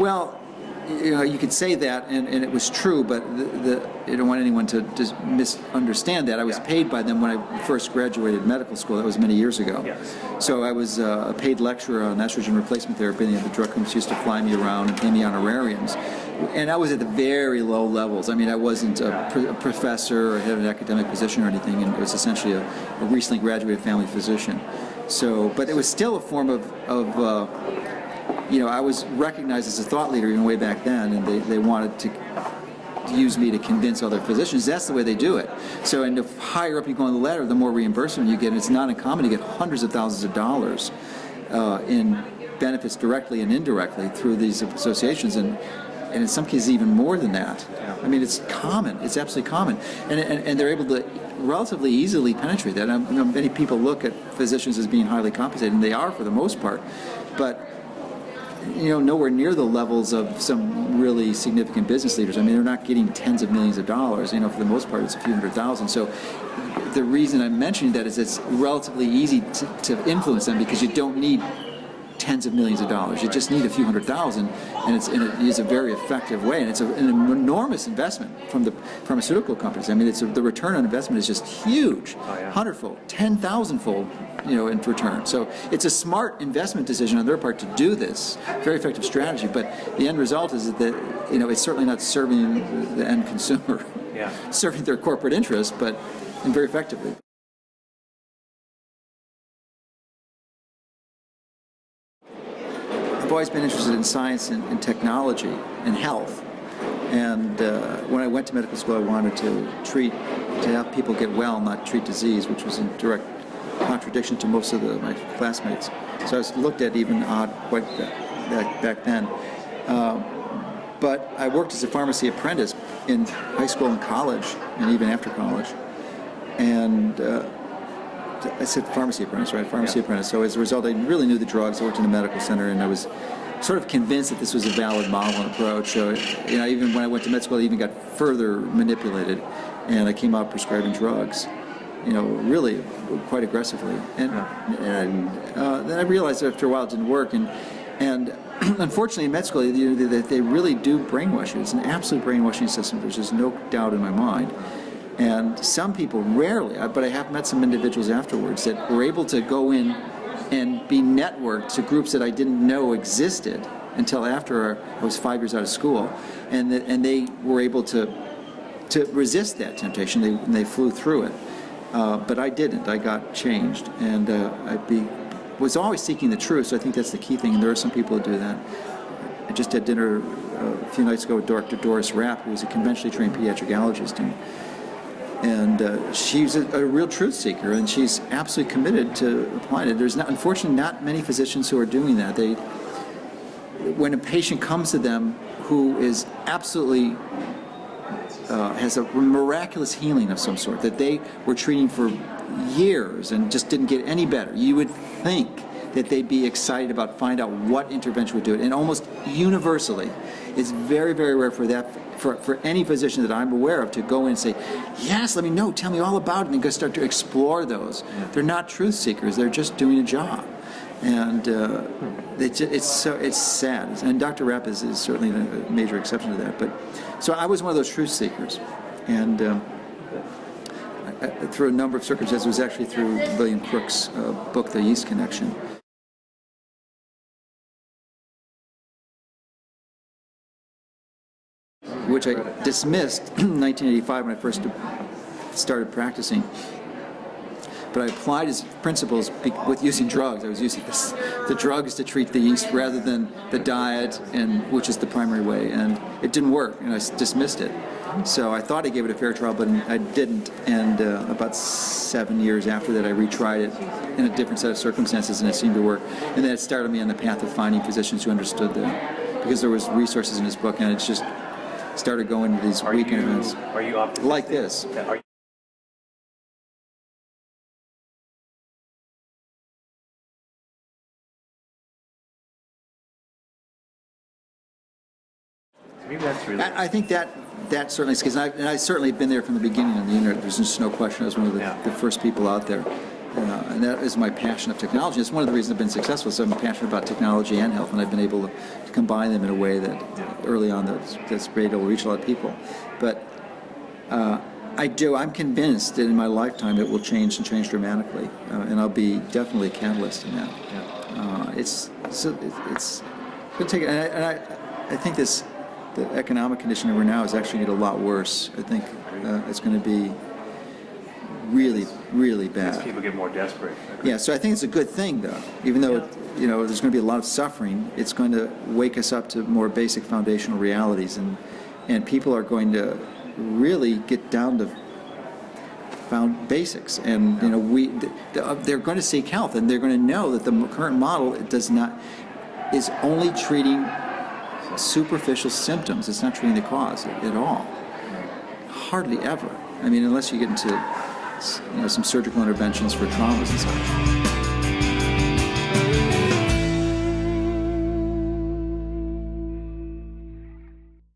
Well, you could say that, and it was true, but I don't want anyone to just misunderstand that. I was paid by them when I first graduated medical school. That was many years ago. Yes. So I was a paid lecturer on estrogen replacement therapy, and the drug companies used to fly me around and pay me honorariums. And I was at the very low levels. I mean, I wasn't a professor or had an academic position or anything, and it was essentially a recently graduated family physician. So, but it was still a form of I was recognized as a thought leader even way back then, and they wanted to use me to convince other physicians. That's the way they do it. So, and the higher up you go on the ladder, the more reimbursement you get. And it's not uncommon to get hundreds of thousands of dollars in benefits directly and indirectly through these associations, and in some cases even more than that. I mean, it's common. It's absolutely common, and they're able to relatively easily penetrate that. Many people look at physicians as being highly compensated, and they are for the most part, but nowhere near the levels of some really significant business leaders. I mean, they're not getting tens of millions of dollars. For the most part, it's a few hundred thousand. So the reason I'm mentioning that is it's relatively easy to influence them, because you don't need tens of millions of dollars. You just need a few hundred thousand, and it is a very effective way, and it's an enormous investment from the pharmaceutical companies. I mean, the return on investment is just huge, 100-fold, 10,000-fold, in return. So it's a smart investment decision on their part to do this, very effective strategy. But the end result is that it's certainly not serving the end consumer, serving their corporate interests, but very effectively. I've always been interested in science and technology and health, and when I went to medical school, I wanted to have people get well, not treat disease, which was in direct contradiction to most of my classmates. So I was looked at even odd quite back then. But I worked as a pharmacy apprentice in high school and college, and even after college, and I said pharmacy apprentice, right? Pharmacy apprentice. So as a result, I really knew the drugs. I worked in a medical center, and I was sort of convinced that this was a valid model and approach. So, even when I went to med school, I even got further manipulated, and I came out prescribing drugs, really quite aggressively. And then I realized after a while it didn't work. And unfortunately, in med school, they really do brainwash you. It's an absolute brainwashing system. There's just no doubt in my mind. And some people, rarely, but I have met some individuals afterwards that were able to go in and be networked to groups that I didn't know existed until after I was 5 years out of school, and they were able to resist that temptation. They flew through it, but I didn't. I got changed, and was always seeking the truth. So I think that's the key thing. And there are some people who do that. I just had dinner a few nights ago with Dr. Doris Rapp, who was a conventionally trained pediatric allergist, and she's a real truth seeker, and she's absolutely committed to applying it. There's unfortunately not many physicians who are doing that. When a patient comes to them who is absolutely has a miraculous healing of some sort that they were treating for years and just didn't get any better, you would think that they'd be excited about finding out what intervention would do it. And almost universally, it's very, very rare for any physician that I'm aware of to go in and say, yes, let me know, tell me all about it, and go start to explore those. They're not truth seekers, they're just doing a job. And it's sad. And Dr. Rapp is certainly a major exception to that. But so I was one of those truth seekers. And through a number of circumstances, it was actually through William Crook's book, The Yeast Connection. Which I dismissed in 1985 when I first started practicing. But I applied his principles with using drugs. I was using the drugs to treat the yeast rather than the diet, which is the primary way. And it didn't work, and I dismissed it. So I thought I gave it a fair trial, but I didn't. And about 7 years after that, I retried it in a different set of circumstances, and it seemed to work. And then it started me on the path of finding physicians who understood that, because there was resources in his book, and it's just started going to these weekend events. Are you optimistic? Like this. Maybe that's really. I think that certainly is, because I certainly have been there from the beginning on the internet. There's just no question. I was one of the first people out there. And that is my passion of technology. It's one of the reasons I've been successful. So I'm passionate about technology and health, and I've been able to combine them in a way that early on that's great. It will reach a lot of people. But I'm convinced that in my lifetime it will change dramatically, and I'll be definitely a catalyst in that. It's going to take, and I think the economic condition that we're now is actually going to get a lot worse. I think it's going to be really, really bad. As people get more desperate. Yeah, so I think it's a good thing, though. Even though there's going to be a lot of suffering, it's going to wake us up to more basic foundational realities, and people are going to really get down to found basics. And they're going to seek health, and they're going to know that the current model is only treating superficial symptoms. It's not treating the cause at all. Hardly ever. I mean, unless you get into some surgical interventions for traumas and such.